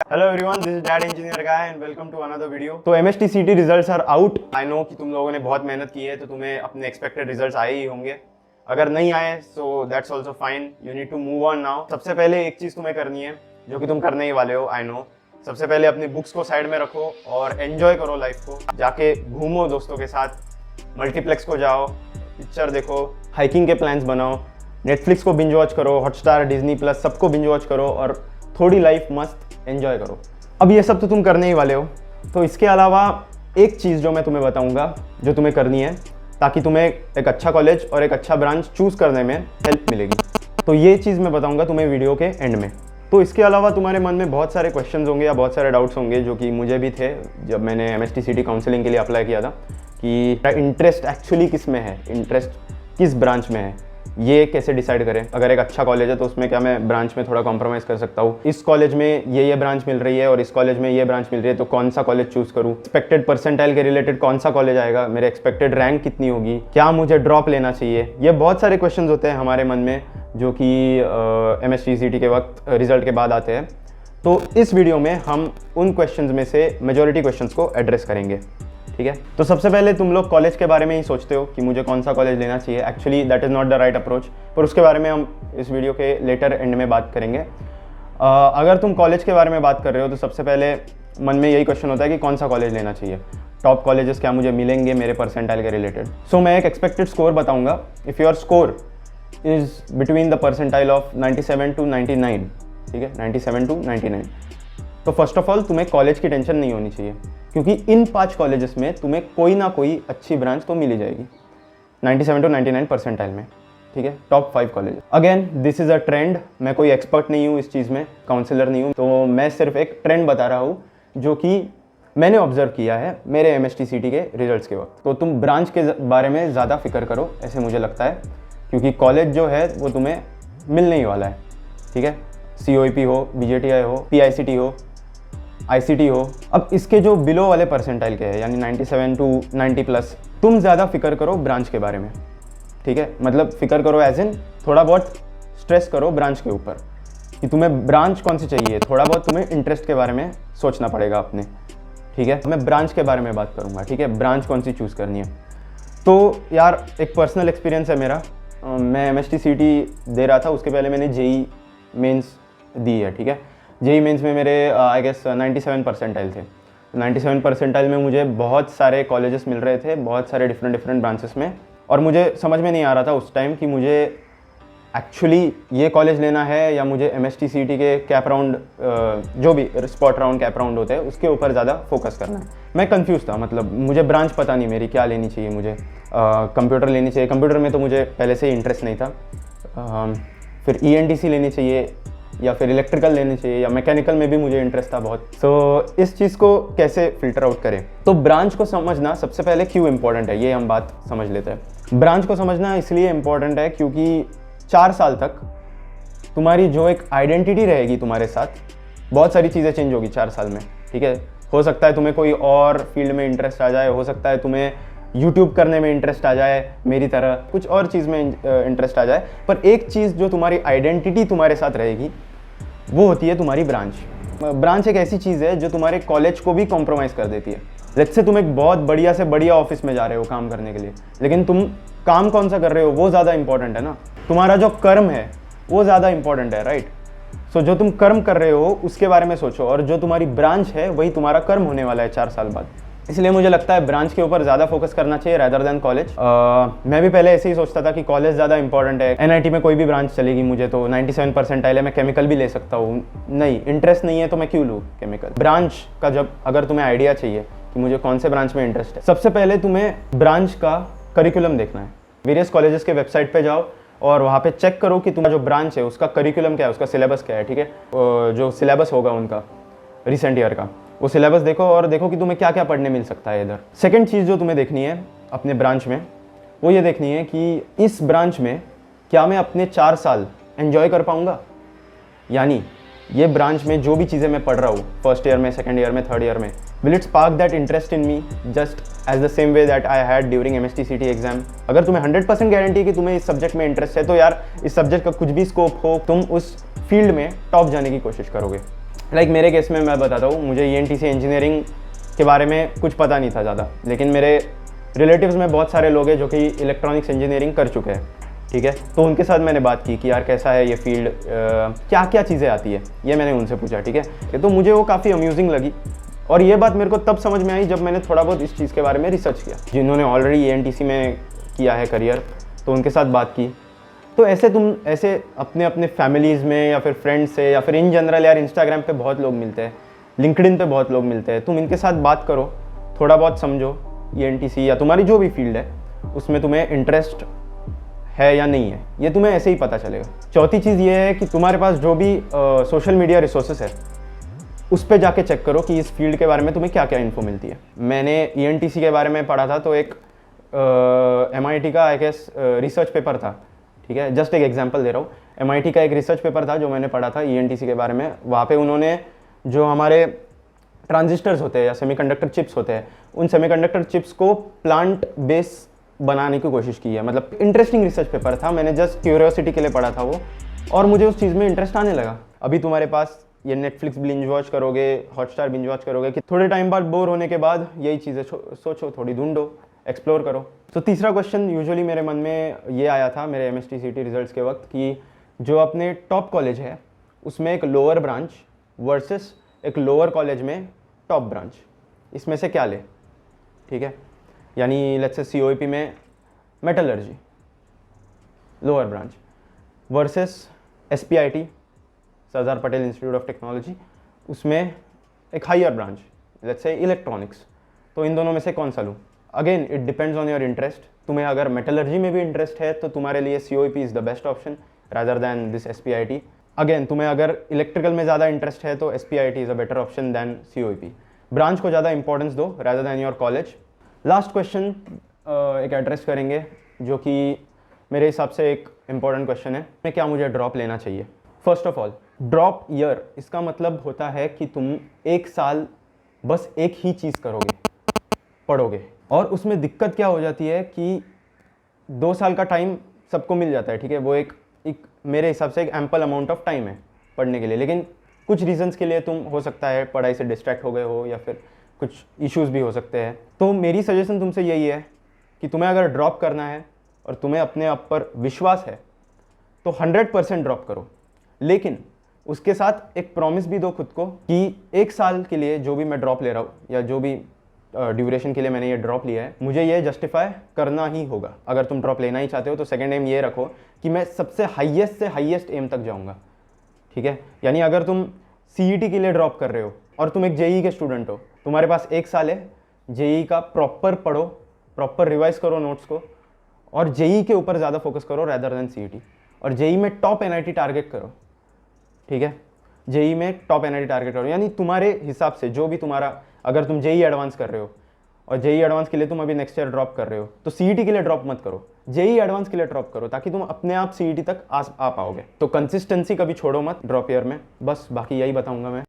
Hello everyone, this is dad engineer guy and welcome to another video. तो MSTCT results are out. I know कि तुम लोगों ने बहुत मेहनत की है, तो तुम्हें अपने एक्सपेक्टेड रिजल्ट्स आए ही होंगे। अगर नहीं आए so that's also fine, you need to move on now. सबसे पहले एक चीज़ तुम्हें करनी है जो कि तुम करने ही वाले हो, आई नो। सबसे पहले अपनी बुक्स को साइड में रखो और एंजॉय करो लाइफ को। जाके घूमो दोस्तों के साथ, मल्टीप्लेक्स को जाओ, पिक्चर देखो, हाइकिंग के प्लान्स बनाओ, नेटफ्लिक्स को बिंज वॉच करो, हॉटस्टार, डिज्नी प्लस सबको बिंज वॉच करो और थोड़ी लाइफ मस्त एंजॉय करो। अब ये सब तो तुम करने ही वाले हो, तो इसके अलावा एक चीज़ जो मैं तुम्हें बताऊंगा जो तुम्हें करनी है ताकि तुम्हें एक अच्छा कॉलेज और एक अच्छा ब्रांच चूज़ करने में हेल्प मिलेगी। तो ये चीज़ मैं बताऊंगा तुम्हें वीडियो के एंड में। तो इसके अलावा तुम्हारे मन में बहुत सारे क्वेश्चंस होंगे या बहुत सारे डाउट्स होंगे जो कि मुझे भी थे जब मैंने एमएसटीसीटी काउंसलिंग के लिए अप्लाई किया था कि इंटरेस्ट एक्चुअली किस में है, इंटरेस्ट किस ब्रांच में है, ये कैसे डिसाइड करें। अगर एक अच्छा कॉलेज है तो उसमें क्या मैं ब्रांच में थोड़ा कॉम्प्रोमाइज़ कर सकता हूँ, इस कॉलेज में ये ब्रांच मिल रही है और इस कॉलेज में ये ब्रांच मिल रही है, तो कौन सा कॉलेज चूज़ करूँ, एक्सपेक्टेड परसेंटाइल के रिलेटेड कौन सा कॉलेज आएगा, मेरे एक्सपेक्टेड रैंक कितनी होगी, क्या मुझे ड्रॉप लेना चाहिए। ये बहुत सारे क्वेश्चन होते हैं हमारे मन में जो कि एमएसटीसीटी के वक्त रिजल्ट के बाद आते हैं। तो इस वीडियो में हम उन क्वेश्चंस में से मेजॉरिटी क्वेश्चंस को एड्रेस करेंगे, ठीक है। तो सबसे पहले तुम लोग कॉलेज के बारे में ही सोचते हो कि मुझे कौन सा कॉलेज लेना चाहिए। Actually that is not the right approach, पर उसके बारे में हम इस वीडियो के लेटर एंड में बात करेंगे। अगर तुम कॉलेज के बारे में बात कर रहे हो तो सबसे पहले मन में यही क्वेश्चन होता है कि कौन सा कॉलेज लेना चाहिए, टॉप कॉलेजेस क्या मुझे मिलेंगे मेरे परसेंटाइल के रिलेटेड। सो मैं एक एक्सपेक्टेड स्कोर बताऊँगा। If your score is between the percentile of 97 to 99, ठीक है, 97 to 99, तो फर्स्ट ऑफ ऑल तुम्हें कॉलेज की टेंशन नहीं होनी चाहिए, क्योंकि इन 5 कॉलेजेस में तुम्हें कोई ना कोई अच्छी ब्रांच तो मिल ही जाएगी 97 to 99 परसेंटाइल में, ठीक है, top 5 college. Again this is a trend, मैं कोई एक्सपर्ट नहीं हूँ इस चीज़ में, काउंसलर नहीं हूँ, तो मैं सिर्फ एक ट्रेंड बता रहा हूँ जो कि मैंने ऑब्जर्व किया है मेरे एमएसटीसीटी के रिजल्ट्स के वक्त। तो तुम ब्रांच के बारे में ज़्यादा फिक्र करो, ऐसे मुझे लगता है, क्योंकि कॉलेज जो है वो तुम्हें मिलने ही वाला है, ठीक है। COEP हो, BJTI हो, PICT हो, ICT हो। अब इसके जो बिलो वाले परसेंटाइल के हैं यानी 97 to 90 प्लस, तुम ज़्यादा फिक्र करो ब्रांच के बारे में, ठीक है। मतलब फिक्र करो एज इन थोड़ा बहुत स्ट्रेस करो ब्रांच के ऊपर कि तुम्हें ब्रांच कौन सी चाहिए, थोड़ा बहुत तुम्हें इंटरेस्ट के बारे में सोचना पड़ेगा अपने, ठीक है। मैं ब्रांच के बारे में बात करूँगा, ठीक है, ब्रांच कौन सी चूज़ करनी है। तो यार एक पर्सनल एक्सपीरियंस है मेरा, मैं एमएसटीसीटी दे रहा था, उसके पहले मैंने JEE मेंस दी है, ठीक है। JEE मेंस में मेरे आई गेस 97 परसेंटाइल थे। 97 परसेंटाइल में मुझे बहुत सारे कॉलेजेस मिल रहे थे, बहुत सारे डिफरेंट ब्रांचेस में, और मुझे समझ में नहीं आ रहा था उस टाइम कि मुझे एक्चुअली ये कॉलेज लेना है या मुझे एमएसटीसीटी के कैप राउंड, जो भी स्पॉट राउंड कैप राउंड होते हैं उसके ऊपर ज़्यादा फोकस करना है। मैं कंफ्यूज था, मतलब मुझे ब्रांच पता नहीं मेरी क्या लेनी चाहिए, मुझे कंप्यूटर लेनी चाहिए, कंप्यूटर में तो मुझे पहले से ही इंटरेस्ट नहीं था, फिर ENTC लेनी चाहिए या फिर इलेक्ट्रिकल लेनी चाहिए या मैकेनिकल में भी मुझे इंटरेस्ट था बहुत। तो इस चीज़ को कैसे फिल्टर आउट करें, तो ब्रांच को समझना सबसे पहले क्यों इंपॉर्टेंट है, ये हम बात समझ लेते हैं। ब्रांच को समझना इसलिए इंपॉर्टेंट है क्योंकि 4 साल तक तुम्हारी जो एक आइडेंटिटी रहेगी तुम्हारे साथ, बहुत सारी चीज़ें चेंज होगी 4 साल में, ठीक है। हो सकता है तुम्हें कोई और फील्ड में इंटरेस्ट आ जाए, हो सकता है तुम्हें यूट्यूब करने में इंटरेस्ट आ जाए, मेरी तरह कुछ और चीज़ में इंटरेस्ट आ जाए, पर एक चीज़ जो तुम्हारी आइडेंटिटी तुम्हारे साथ रहेगी वो होती है तुम्हारी ब्रांच। ब्रांच एक ऐसी चीज़ है जो तुम्हारे कॉलेज को भी कॉम्प्रोमाइज़ कर देती है। लेट्स से तुम एक बहुत बढ़िया से बढ़िया ऑफिस में जा रहे हो काम करने के लिए, लेकिन तुम काम कौन सा कर रहे हो वो ज़्यादा इंपॉर्टेंट है ना, तुम्हारा जो कर्म है वो ज़्यादा इंपॉर्टेंट है, राइट। सो जो तुम कर्म कर रहे हो उसके बारे में सोचो, और जो तुम्हारी ब्रांच है वही तुम्हारा कर्म होने वाला है 4 साल बाद। इसलिए मुझे लगता है ब्रांच के ऊपर ज़्यादा फोकस करना चाहिए रैदर देन कॉलेज। मैं भी पहले ऐसे ही सोचता था कि कॉलेज ज़्यादा इंपॉर्टेंट है, NIT में कोई भी ब्रांच चलेगी, मुझे तो 97 परसेंटाइल है, मैं केमिकल भी ले सकता हूँ, नहीं इंटरेस्ट नहीं है तो मैं क्यों लूँ केमिकल। ब्रांच का जब अगर तुम्हें आइडिया चाहिए कि मुझे कौन से ब्रांच में इंटरेस्ट है, सबसे पहले तुम्हें ब्रांच का करिकुलम देखना है। वेरियस कॉलेजेस के वेबसाइट पर जाओ और वहाँ पे चेक करो कि तुम्हारा जो ब्रांच है उसका करिकुलम क्या है, उसका सिलेबस क्या है, ठीक है। जो सिलेबस होगा उनका रिसेंट ईयर का, वो सिलेबस देखो और देखो कि तुम्हें क्या क्या पढ़ने मिल सकता है इधर। सेकंड चीज़ जो तुम्हें देखनी है अपने ब्रांच में, वो ये देखनी है कि इस ब्रांच में क्या मैं अपने 4 साल एंजॉय कर पाऊँगा, यानी ये ब्रांच में जो भी चीज़ें मैं पढ़ रहा हूँ फर्स्ट ईयर में, सेकंड ईयर में, थर्ड ईयर में, will it spark that interest in me just as the same way that I had during MSTCT exam. अगर तुम्हें 100% गारंटी है कि तुम्हें इस सब्जेक्ट में इंटरेस्ट है, तो यार इस सब्जेक्ट का कुछ भी स्कोप हो, तुम उस फील्ड में टॉप जाने की कोशिश करोगे। लाइक मेरे केस में मैं बताता हूँ, मुझे ENTC इंजीनियरिंग के बारे में कुछ पता नहीं था ज़्यादा, लेकिन मेरे रिलेटिव्स में बहुत सारे लोग हैं जो कि इलेक्ट्रॉनिक्स इंजीनियरिंग कर चुके हैं, ठीक है। तो उनके साथ मैंने बात की कि यार कैसा है ये फील्ड, क्या क्या चीज़ें आती है, ये मैंने उनसे पूछा, ठीक है। तो मुझे वो काफ़ी अम्यूजिंग लगी, और ये बात मेरे को तब समझ में आई जब मैंने थोड़ा बहुत इस चीज़ के बारे में रिसर्च किया। जिन्होंने ऑलरेडी ENTC में किया है करियर, तो उनके साथ बात की। तो ऐसे तुम ऐसे अपने अपने फैमिलीज़ में या फिर फ्रेंड्स से या फिर इन जनरल यार इंस्टाग्राम पे बहुत लोग मिलते हैं, लिंक्डइन पे बहुत लोग मिलते हैं, तुम इनके साथ बात करो, थोड़ा बहुत समझो ENTC या तुम्हारी जो भी फील्ड है उसमें तुम्हें इंटरेस्ट है या नहीं है, ये तुम्हें ऐसे ही पता चलेगा। चौथी चीज़ ये है कि तुम्हारे पास जो भी सोशल मीडिया रिसोर्सेस है उस पर जाके चेक करो कि इस फील्ड के बारे में तुम्हें क्या क्या इन्फो मिलती है। मैंने ENTC के बारे में पढ़ा था, तो एक MIT का आई गेस रिसर्च पेपर था, ठीक है, जस्ट एक एग्जांपल दे रहा हूँ। MIT का एक रिसर्च पेपर था जो मैंने पढ़ा था ENTC के बारे में। वहाँ पे उन्होंने जो हमारे ट्रांजिस्टर्स होते हैं या सेमीकंडक्टर चिप्स होते हैं, उन सेमीकंडक्टर चिप्स को प्लांट बेस बनाने की कोशिश की है। मतलब इंटरेस्टिंग रिसर्च पेपर था, मैंने जस्ट क्यूरियोसिटी के लिए पढ़ा था वो, और मुझे उस चीज़ में इंटरेस्ट आने लगा। अभी तुम्हारे पास ये नेटफ्लिक्स बिंज वॉच करोगे, हॉटस्टार बिंज वॉच करोगे कि थोड़े टाइम बाद बोर होने के बाद यही चीज़ें सोचो, थोड़ी ढूंढो, एक्सप्लोर करो। तो तीसरा क्वेश्चन यूजुअली मेरे मन में ये आया था मेरे MST CT रिजल्ट्स के वक्त कि जो अपने टॉप कॉलेज है उसमें एक लोअर ब्रांच वर्सेस एक लोअर कॉलेज में टॉप ब्रांच, इसमें से क्या ले, ठीक है। यानी लेट्स से COEP में metallurgy lower branch versus SPIT Sardar Patel Institute of Technology, उसमें एक higher branch let's say electronics. तो इन दोनों में से कौन सा लूँ? Again it depends on your interest. तुम्हें अगर मेटलर्जी में भी इंटरेस्ट है तो तुम्हारे लिए COEP is the best option rather than this SPIT। Again तुम्हें अगर इलेक्ट्रिकल में ज़्यादा इंटरेस्ट है तो SPIT is a better option then COEP। Branch को ज़्यादा इंपॉर्टेंस दो rather than your college. Last question एक एड्रेस करेंगे जो कि मेरे हिसाब से एक इम्पॉर्टेंट क्वेश्चन है, मैं क्या मुझे ड्रॉप लेना चाहिए। First of all, drop year इसका मतलब होता है कि तुम एक साल बस एक ही चीज़ करोगे, पढ़ोगे, और उसमें दिक्कत क्या हो जाती है कि 2 साल का टाइम सबको मिल जाता है, ठीक है। वो एक मेरे हिसाब से एक एम्पल अमाउंट ऑफ टाइम है पढ़ने के लिए, लेकिन कुछ रीजंस के लिए तुम हो सकता है पढ़ाई से डिस्ट्रैक्ट हो गए हो या फिर कुछ इश्यूज भी हो सकते हैं। तो मेरी सजेशन तुमसे यही है कि तुम्हें अगर ड्रॉप करना है और तुम्हें अपने आप पर विश्वास है तो 100% ड्रॉप करो, लेकिन उसके साथ एक प्रॉमिस भी दो खुद को कि 1 साल के लिए जो भी मैं ड्रॉप ले रहा हूँ या जो भी ड्यूरेशन के लिए मैंने ये ड्रॉप लिया है, मुझे ये जस्टिफाई करना ही होगा। अगर तुम ड्रॉप लेना ही चाहते हो तो सेकंड एम ये रखो कि मैं सबसे हाईएस्ट से हाईएस्ट एम तक जाऊँगा, ठीक है। यानी अगर तुम CET के लिए ड्रॉप कर रहे हो और तुम एक JEE के स्टूडेंट हो, तुम्हारे पास 1 साल है, JEE का प्रॉपर पढ़ो, प्रॉपर रिवाइज करो नोट्स को, और JEE के ऊपर ज़्यादा फोकस करो रैदर देन CET, और JEE में टॉप NIT टारगेट करो, ठीक है। JEE में टॉप NIT टारगेट करो, यानी तुम्हारे हिसाब से जो भी तुम्हारा, अगर तुम JEE एडवांस कर रहे हो और JEE एडवांस के लिए तुम अभी नेक्स्ट ईयर ड्रॉप कर रहे हो तो CET के लिए ड्रॉप मत करो, JEE एडवांस के लिए ड्रॉप करो, ताकि तुम अपने आप CET तक आ पाओगे। तो कंसिस्टेंसी कभी छोड़ो मत ड्रॉप ईयर में, बस बाकी यही बताऊंगा मैं।